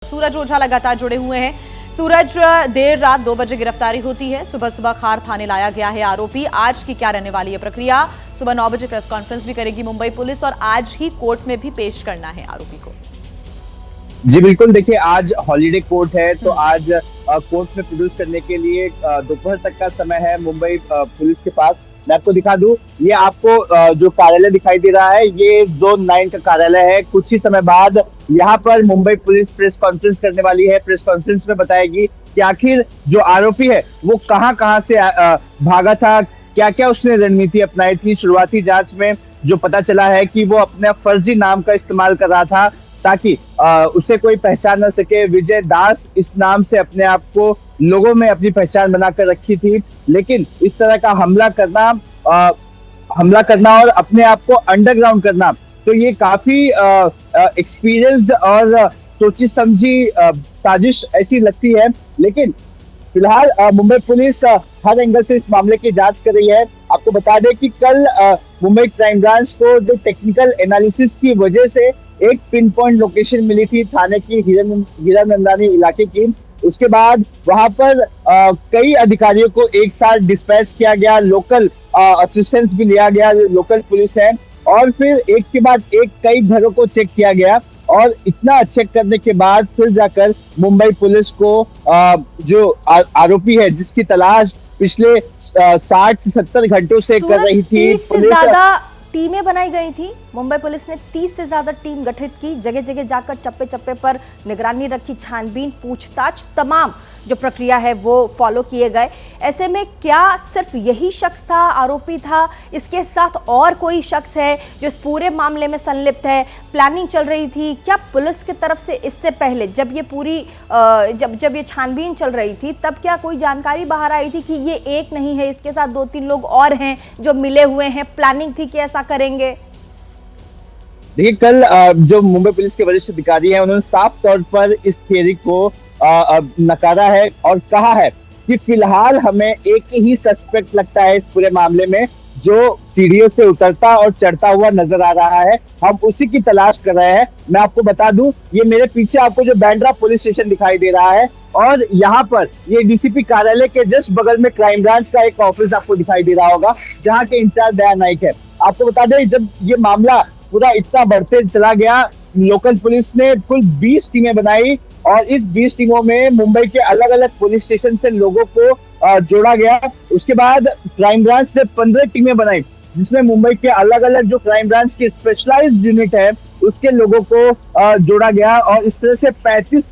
सूरज ओझा लगातार जुड़े हुए हैं। सूरज, देर रात 2 बजे गिरफ्तारी होती है, सुबह सुबह खार थाने लाया गया है आरोपी। आज की क्या रहने वाली है प्रक्रिया? सुबह 9 बजे प्रेस कॉन्फ्रेंस भी करेगी मुंबई पुलिस और आज ही कोर्ट में भी पेश करना है आरोपी को। जी बिल्कुल, देखिए आज हॉलीडे कोर्ट है तो आज कोर्ट में प्रोड्यूस करने के लिए दोपहर तक का समय है मुंबई पुलिस के पास। मैं आपको दिखा दूं, ये आपको जो कार्यालय दिखाई दे रहा है ये जोन 9 का कार्यालय है। कुछ ही समय बाद यहाँ पर मुंबई पुलिस प्रेस कॉन्फ्रेंस करने वाली है। प्रेस कॉन्फ्रेंस में बताएगी कि आखिर जो आरोपी है वो कहाँ से भागा था, क्या क्या उसने रणनीति अपनाई थी। शुरुआती जांच में जो पता चला है कि वो अपने फर्जी नाम का इस्तेमाल कर रहा था ताकि उसे कोई पहचान न सके। विजय दास इस नाम से अपने आप को लोगों में अपनी पहचान बनाकर रखी थी, लेकिन इस तरह का हमला करना और अपने आप को अंडरग्राउंड करना, तो ये काफी एक्सपीरियंस्ड और सोची समझी साजिश ऐसी लगती है। लेकिन फिलहाल मुंबई पुलिस हर एंगल से इस मामले की जांच कर रही है। आपको बता दें कि कल मुंबई क्राइम ब्रांच को जो टेक्निकल एनालिसिस की वजह से एक पिन पॉइंट लोकेशन मिली थी थाने की हीरानंदानी इलाके की, उसके बाद वहां पर कई अधिकारियों को एक साथ डिस्पैच किया गया, लोकल असिस्टेंस भी लिया गया, लोकल पुलिस है, और फिर एक के बाद एक कई घरों को चेक किया गया और इतना चेक करने के बाद फिर जाकर मुंबई पुलिस को जो आरोपी है जिसकी तलाश पिछले 60 से 70 घंटों से कर रही थी पुलिस। टीमें बनाई गई थी। मुंबई पुलिस ने 30 से ज्यादा टीम गठित की, जगह जगह जाकर चप्पे चप्पे पर निगरानी रखी, छानबीन, पूछताछ, तमाम जो प्रक्रिया है वो फॉलो किए गए। ऐसे में क्या सिर्फ यही शख्स था, आरोपी था, इसके साथ और कोई शख्स है जो इस पूरे मामले में संलिप्त है? प्लानिंग चल रही थी क्या पुलिस की तरफ से? इससे पहले जब ये पूरी जब ये छानबीन चल रही थी तब क्या कोई जानकारी बाहर आई थी कि ये एक नहीं है, इसके साथ 2-3 लोग और हैं जो मिले हुए हैं? प्लानिंग थी कि ऐसा करेंगे? देखिए, कल जो मुंबई पुलिस के वरिष्ठ अधिकारी हैं उन्होंने साफ तौर पर इस थियरी को नकारा है और कहा है कि फिलहाल हमें एक ही सस्पेक्ट लगता है इस पूरे मामले में जो सीढ़ियों से उतरता और चढ़ता हुआ नजर आ रहा है। हम उसी की तलाश कर रहे हैं। मैं आपको बता दूं, ये मेरे पीछे आपको जो बैंड्रा पुलिस स्टेशन दिखाई दे रहा है और यहाँ पर ये डीसीपी कार्यालय के जस्ट बगल में क्राइम ब्रांच का एक ऑफिस आपको दिखाई दे रहा होगा जहाँ के इंचार्ज दया नाइक है। आपको बता दें, जब ये मामला पूरा इतना बढ़ते चला गया, लोकल पुलिस ने कुल 20 टीमें बनाई और इस 20 टीमों में मुंबई के अलग अलग पुलिस स्टेशन से लोगों को जोड़ा गया। उसके बाद क्राइम ब्रांच ने 15 टीमें बनाई जिसमें मुंबई के अलग अलग जो क्राइम ब्रांच की स्पेशलाइज्ड यूनिट है उसके लोगों को जोड़ा गया और इस तरह से 35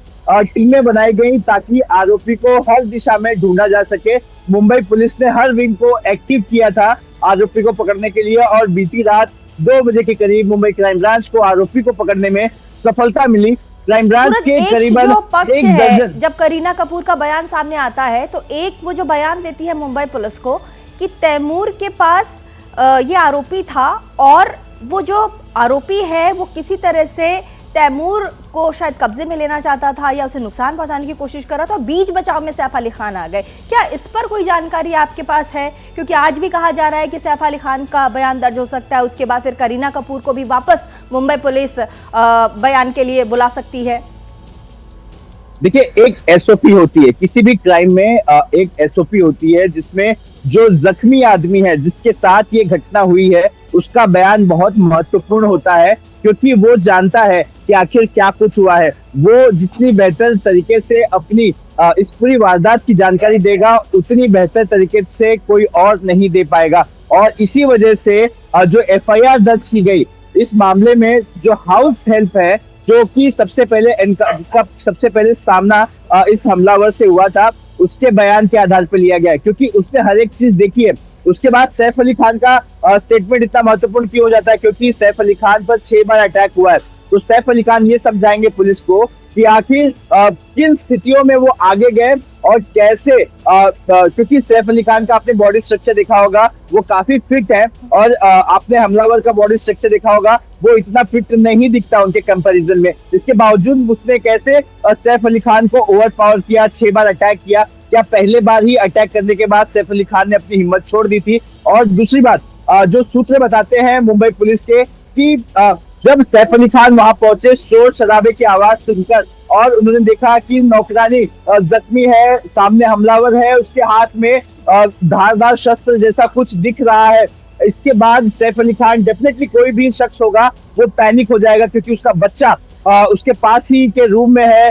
टीमें बनाई गई ताकि आरोपी को हर दिशा में ढूंढा जा सके। मुंबई पुलिस ने हर विंग को एक्टिव किया था आरोपी को पकड़ने के लिए और बीती रात 2 बजे के करीब मुंबई क्राइम ब्रांच को आरोपी को पकड़ने में सफलता मिली। क्राइम ब्रांच के करीबन एक दर्जन। जब करीना कपूर का बयान सामने आता है तो एक वो जो बयान देती है मुंबई पुलिस को कि तैमूर के पास ये आरोपी था और वो जो आरोपी है वो किसी तरह से तैमूर को शायद कब्जे में लेना चाहता था या उसे नुकसान पहुंचाने की कोशिश कर रहा था। बीच बचाव में सैफ अली खान आ गए। क्या इस पर कोई जानकारी आपके पास है? क्योंकि आज भी कहा जा रहा है कि सैफ अली खान का बयान दर्ज हो सकता है, उसके बाद फिर करीना कपूर को भी वापस मुंबई पुलिस बयान के लिए बुला सकती है। देखिए, एक एसओपी होती है किसी भी क्राइम में, एक एसओपी होती है जिसमें जो जख्मी आदमी है जिसके साथ ये घटना हुई है उसका बयान बहुत महत्वपूर्ण होता है क्योंकि वो जानता है कि आखिर क्या कुछ हुआ है। वो जितनी बेहतर तरीके से अपनी इस पूरी वारदात की जानकारी देगा उतनी बेहतर तरीके से कोई और नहीं दे पाएगा। और इसी वजह से जो एफआईआर दर्ज की गई इस मामले में, जो हाउस हेल्प है जो कि जिसका सबसे पहले सामना इस हमलावर से हुआ था, उसके बयान के आधार पर लिया गया है क्योंकि उसने हर एक चीज देखी है। उसके बाद सैफ अली खान का स्टेटमेंट इतना महत्वपूर्ण क्यों हो जाता है? क्योंकि सैफ अली खान पर 6 बार अटैक हुआ है। तो सैफ अली खान ये समझाएंगे पुलिस को कि आखिर किन स्थितियों में वो आगे गए और कैसे, क्योंकि सैफ अली खान का आपने बॉडी स्ट्रक्चर देखा होगा, वो काफी फिट है और आपने हमलावर का बॉडी स्ट्रक्चर देखा होगा, वो इतना फिट नहीं दिखता उनके कंपैरिजन में। इसके बावजूद उसने कैसे सैफ अली खान को ओवर पावर किया, 6 बार अटैक किया। क्या पहले बार ही अटैक करने के बाद सैफ अली खान ने अपनी हिम्मत छोड़ दी थी? और दूसरी बात, जो सूत्र बताते हैं मुंबई पुलिस के कि जब सैफ अली खान वहां पहुंचे, शोर शराबे की आवाज सुनकर और उन्होंने देखा कि नौकरानी जख्मी है, सामने हमलावर है, उसके हाथ में धारदार शस्त्र जैसा कुछ दिख रहा है। इसके बाद सैफ अली खान, डेफिनेटली कोई भी शख्स होगा वो पैनिक हो जाएगा, क्योंकि उसका बच्चा उसके पास ही के रूम में है,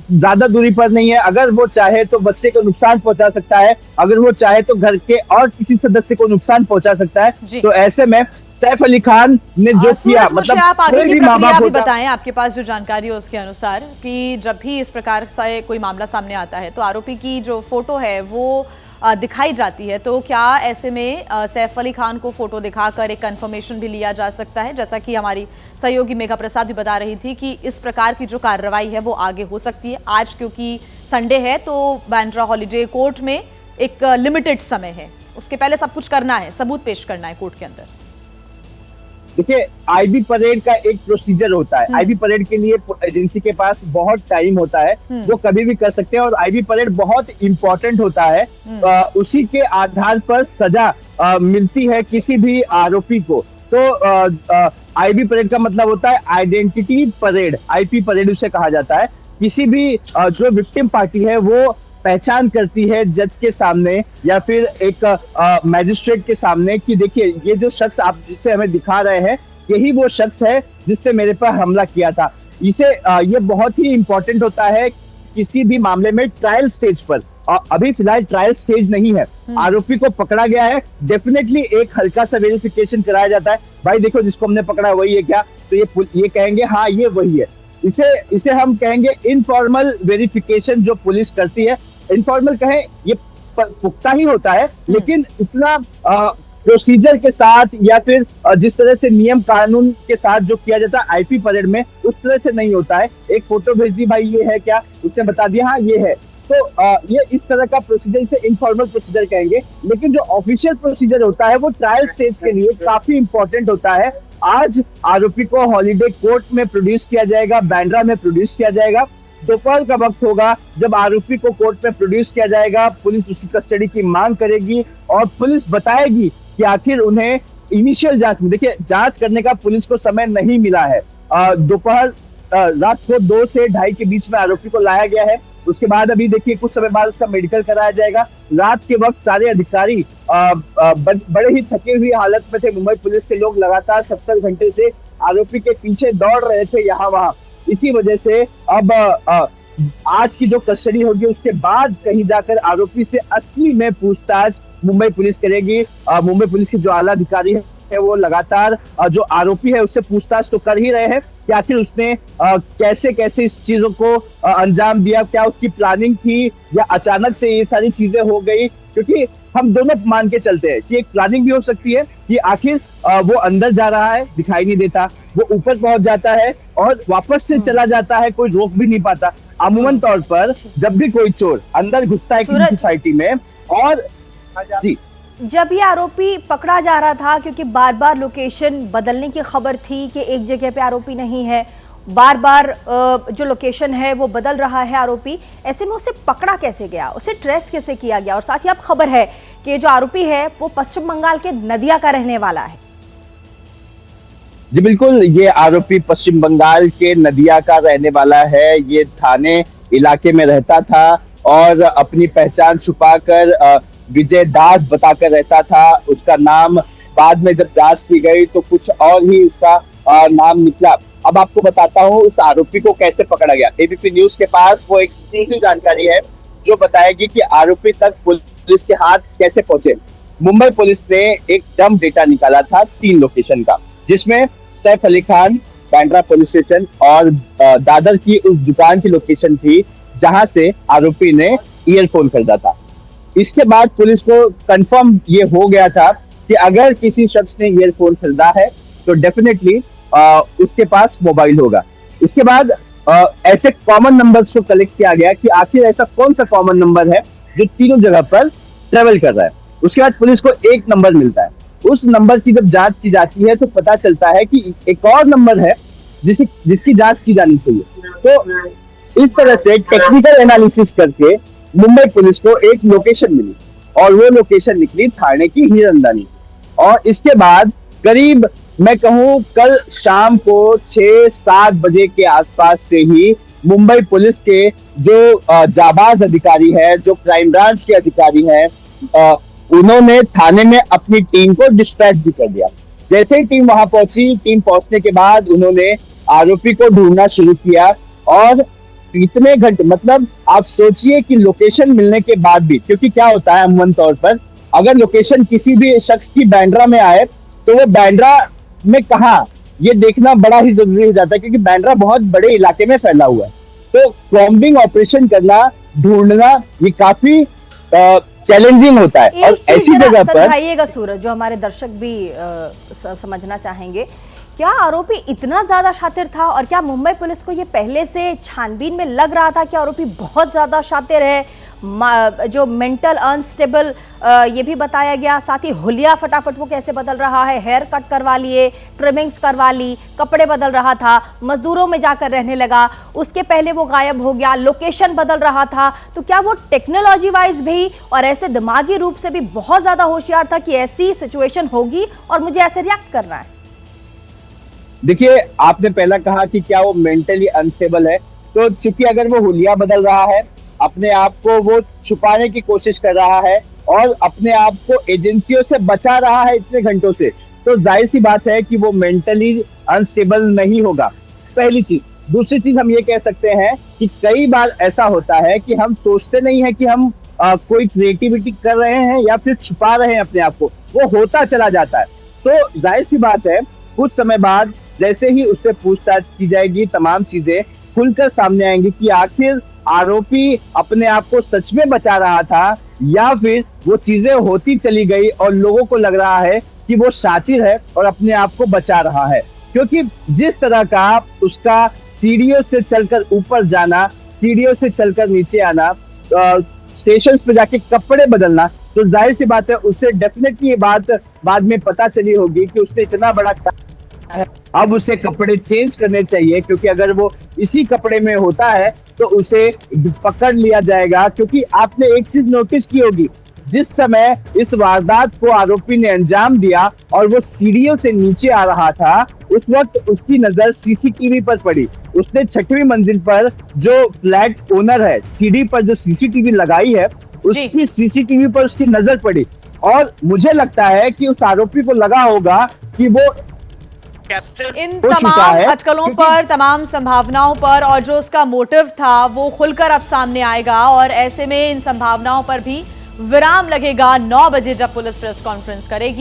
ज्यादा दूरी पर नहीं है। अगर वो चाहे तो बच्चे को नुकसान पहुंचा सकता है, अगर वो चाहे तो घर के और किसी सदस्य को नुकसान पहुंचा सकता है। तो ऐसे में सैफ अली खान ने जो किया, मतलब आप आगे की प्रक्रिया भी बताएं, आपके पास जो जानकारी है उसके अनुसार, कि जब भी इस प्रकार से कोई मामला सामने आता है तो आरोपी की जो फोटो है वो दिखाई जाती है, तो क्या ऐसे में सैफ अली खान को फोटो दिखाकर एक कंफर्मेशन भी लिया जा सकता है, जैसा कि हमारी सहयोगी मेघा प्रसाद भी बता रही थी कि इस प्रकार की जो कार्रवाई है वो आगे हो सकती है। आज क्योंकि संडे है तो बांद्रा हॉलीडे कोर्ट में एक लिमिटेड समय है, उसके पहले सब कुछ करना है, सबूत पेश करना है कोर्ट के अंदर। देखिए, आईबी परेड का एक प्रोसीजर होता है। आईबी परेड के लिए एजेंसी के पास बहुत टाइम होता है, वो कभी भी कर सकते हैं, और आईबी परेड बहुत इंपॉर्टेंट होता है। उसी के आधार पर सजा मिलती है किसी भी आरोपी को। तो आईबी परेड का मतलब होता है आइडेंटिटी परेड, आईपी परेड उसे कहा जाता है। किसी भी जो विक्टिम पार्टी है वो पहचान करती है जज के सामने या फिर एक मैजिस्ट्रेट के सामने कि देखिए, ये जो शख्स आप जिसे हमें दिखा रहे हैं, यही वो शख्स है जिसने मेरे पर हमला किया था। इसे ये बहुत ही इंपॉर्टेंट होता है किसी भी मामले में ट्रायल स्टेज पर। अभी फिलहाल ट्रायल स्टेज नहीं है, आरोपी को पकड़ा गया है, डेफिनेटली एक हल्का सा वेरिफिकेशन कराया जाता है, भाई देखो जिसको हमने पकड़ा वही है क्या, तो ये कहेंगे हाँ ये वही है। इसे हम कहेंगे इनफॉर्मल वेरिफिकेशन जो पुलिस करती है। इनफॉर्मल कहें, ये पुख्ता ही होता है, लेकिन इतना प्रोसीजर के साथ या फिर जिस तरह से नियम कानून के साथ जो किया जाता है आईपी परेड में, उस तरह से नहीं होता है। एक फोटो भेज दी, भाई ये है क्या, उसने बता दिया हाँ ये है, तो ये इस तरह का प्रोसीजर, इसे इनफॉर्मल प्रोसीजर कहेंगे। लेकिन जो ऑफिशियल प्रोसीजर होता है वो ट्रायल स्टेज के लिए काफी इंपॉर्टेंट होता है। आज आरोपी को हॉलीडे कोर्ट में प्रोड्यूस किया जाएगा, बांद्रा में प्रोड्यूस किया जाएगा। दोपहर का वक्त होगा जब आरोपी को कोर्ट में प्रोड्यूस किया जाएगा, पुलिस उसकी कस्टडी की मांग करेगी और पुलिस बताएगी कि आखिर उन्हें इनिशियल जांच में, देखिए जांच करने का पुलिस को समय नहीं मिला है। दोपहर रात को 2 से 2:30 के बीच में आरोपी को लाया गया है। उसके बाद अभी देखिए कुछ समय बाद उसका मेडिकल कराया जाएगा। रात के वक्त सारे अधिकारी बड़े ही थके हुई हालत में थे। मुंबई पुलिस के लोग लगातार 70 घंटे से आरोपी के पीछे दौड़ रहे थे यहाँ वहां। इसी वजह से अब आज की जो कस्टडी होगी उसके बाद कहीं जाकर आरोपी से असली में पूछताछ मुंबई पुलिस करेगी। मुंबई पुलिस के जो आला अधिकारी है वो लगातार जो आरोपी है उससे पूछताछ तो कर ही रहे हैं कि आखिर उसने कैसे कैसे इस चीजों को अंजाम दिया, क्या उसकी प्लानिंग थी या अचानक से ये सारी चीजें हो गई। क्योंकि हम दोनों मान के चलते हैं कि एक प्लानिंग भी हो सकती है कि आखिर वो अंदर जा रहा है, दिखाई नहीं देता, वो ऊपर पहुंच जाता है और वापस से चला जाता है, कोई रोक भी नहीं पाता। अमूमन तौर पर जब भी कोई चोर अंदर घुसता है किसी सोसाइटी में, और जी जब ये आरोपी पकड़ा जा रहा था, क्योंकि बार बार लोकेशन बदलने की खबर थी कि एक जगह पे आरोपी नहीं है, बार बार जो लोकेशन है वो बदल रहा है आरोपी, ऐसे में उसे पकड़ा कैसे गया, उसे ट्रेस कैसे किया गया? और साथ ही आप खबर है कि जो आरोपी है वो पश्चिम बंगाल के नदिया का रहने वाला है। जी बिल्कुल, ये आरोपी पश्चिम बंगाल के नदिया का रहने वाला है। ये थाने इलाके में रहता था और अपनी पहचान छुपाकर विजय दास बताकर रहता था। उसका नाम बाद में जब जांच की गई तो कुछ और ही उसका नाम निकला। अब आपको बताता हूँ उस आरोपी को कैसे पकड़ा गया। एबीपी न्यूज के पास वो एक्सक्लूसिव जानकारी है जो बताएगी कि आरोपी तक पुलिस के हाथ कैसे पहुंचे। मुंबई पुलिस ने एक डंप डेटा निकाला था 3 लोकेशन का, जिसमें सैफ अली खान बांद्रा पुलिस स्टेशन और दादर की उस दुकान की लोकेशन थी जहां से आरोपी ने ईयरफोन खरीदा था। इसके बाद पुलिस को कंफर्म ये हो गया था कि अगर किसी शख्स ने ईयरफोन खरीदा है तो डेफिनेटली उसके पास मोबाइल होगा। इसके बाद ऐसे कॉमन नंबर्स को कलेक्ट किया गया कि आखिर ऐसा कौन सा कॉमन नंबर है जो तीनों जगह पर ट्रेवल कर रहा है। उसके बाद पुलिस को एक नंबर मिलता है। उस नंबर की जब जांच की जाती है तो पता चलता है कि एक और नंबर है जिसकी जांच की जानी चाहिए। तो इस तरह से टेक्निकल एनालिसिस करके मुंबई पुलिस को एक लोकेशन मिली और वो लोकेशन निकली थाने की हीरनंदानी। और इसके बाद करीब मैं कहूँ कल शाम को 6-7 बजे के आसपास से ही मुंबई पुलिस के जो जाबाज अधिकारी है, जो क्राइम ब्रांच के अधिकारी हैं, उन्होंने थाने में अपनी टीम को डिस्पैच भी कर दिया। जैसे ही टीम वहां पहुंची, टीम पहुंचने के बाद उन्होंने आरोपी को ढूंढना शुरू किया और इतने घंटे, मतलब आप सोचिए कि लोकेशन मिलने के बाद भी, क्योंकि क्या होता है अमूमन तौर पर अगर लोकेशन किसी भी शख्स की बांद्रा में आए तो वो बांद्रा में कहाँ, ये देखना बड़ा ही जरूरी हो जाता है, क्योंकि बांद्रा बहुत बड़े इलाके में फैला हुआ है। तो कॉम्बिंग ऑपरेशन करना, ढूंढना, ये काफी चैलेंजिंग होता है। और ऐसी जगह पर समझाइएगा सूरज, जो हमारे दर्शक भी समझना चाहेंगे, क्या आरोपी इतना ज्यादा शातिर था और क्या मुंबई पुलिस को ये पहले से छानबीन में लग रहा था कि आरोपी बहुत ज्यादा शातिर है? जो मेंटल अनस्टेबल ये भी बताया गया, साथ ही हुलिया फटाफट वो कैसे बदल रहा है, हेयर कट करवा लिए, ट्रिमिंग्स करवा ली, कपड़े बदल रहा था, मजदूरों में जाकर रहने लगा, उसके पहले वो गायब हो गया, लोकेशन बदल रहा था। तो क्या वो टेक्नोलॉजी वाइज भी और ऐसे दिमागी रूप से भी बहुत ज्यादा होशियार था कि ऐसी सिचुएशन होगी और मुझे ऐसे रिएक्ट करना है? देखिए, आपने पहला कहा कि क्या वो मेंटली अनस्टेबल है, तो चूंकि अगर वो हुलिया बदल रहा है, अपने आप को वो छुपाने की कोशिश कर रहा है और अपने आप को एजेंसियों से बचा रहा है इतने घंटों से, तो जाहिर सी बात है कि वो मेंटली अनस्टेबल नहीं होगा, पहली चीज। दूसरी चीज हम ये कह सकते हैं कि कई बार ऐसा होता है कि हम सोचते नहीं है कि हम कोई क्रिएटिविटी कर रहे हैं या फिर छुपा रहे हैं अपने आप को, वो होता चला जाता है। तो जाहिर सी बात है, कुछ समय बाद जैसे ही उससे पूछताछ की जाएगी, तमाम चीजें खुलकर सामने आएंगी कि आखिर आरोपी अपने आप को सच में बचा रहा था या फिर वो चीजें होती चली गई और लोगों को लग रहा है कि वो शातिर है और अपने आप को बचा रहा है। क्योंकि जिस तरह का उसका सीढ़ियों से चलकर ऊपर जाना, सीढ़ियों से चलकर नीचे आना, स्टेशन पे जाके कपड़े बदलना, तो जाहिर सी बात है उसे डेफिनेटली ये बात बाद में पता चली होगी कि उसने इतना बड़ा अब उसे कपड़े चेंज करने चाहिए, क्योंकि अगर वो इसी कपड़े में होता है तो उसे पकड़ लिया जाएगा। क्योंकि आपने एक चीज नोटिस की होगी, जिस समय इस वारदात को आरोपी ने अंजाम दिया और वो सीढ़ियों से नीचे आ रहा था, उस वक्त उसकी नजर सीसीटीवी पर पड़ी। उसने 6वीं मंजिल पर जो फ्लैट ओनर है, सीढ़ी पर जो सीसीटीवी लगाई है, उसकी सीसीटीवी पर उसकी नजर पड़ी और मुझे लगता है कि उस आरोपी को लगा होगा कि वो इन तमाम अटकलों पर, तमाम संभावनाओं पर और जो उसका मोटिव था वो खुलकर अब सामने आएगा और ऐसे में इन संभावनाओं पर भी विराम लगेगा 9 बजे जब पुलिस प्रेस कॉन्फ्रेंस करेगी।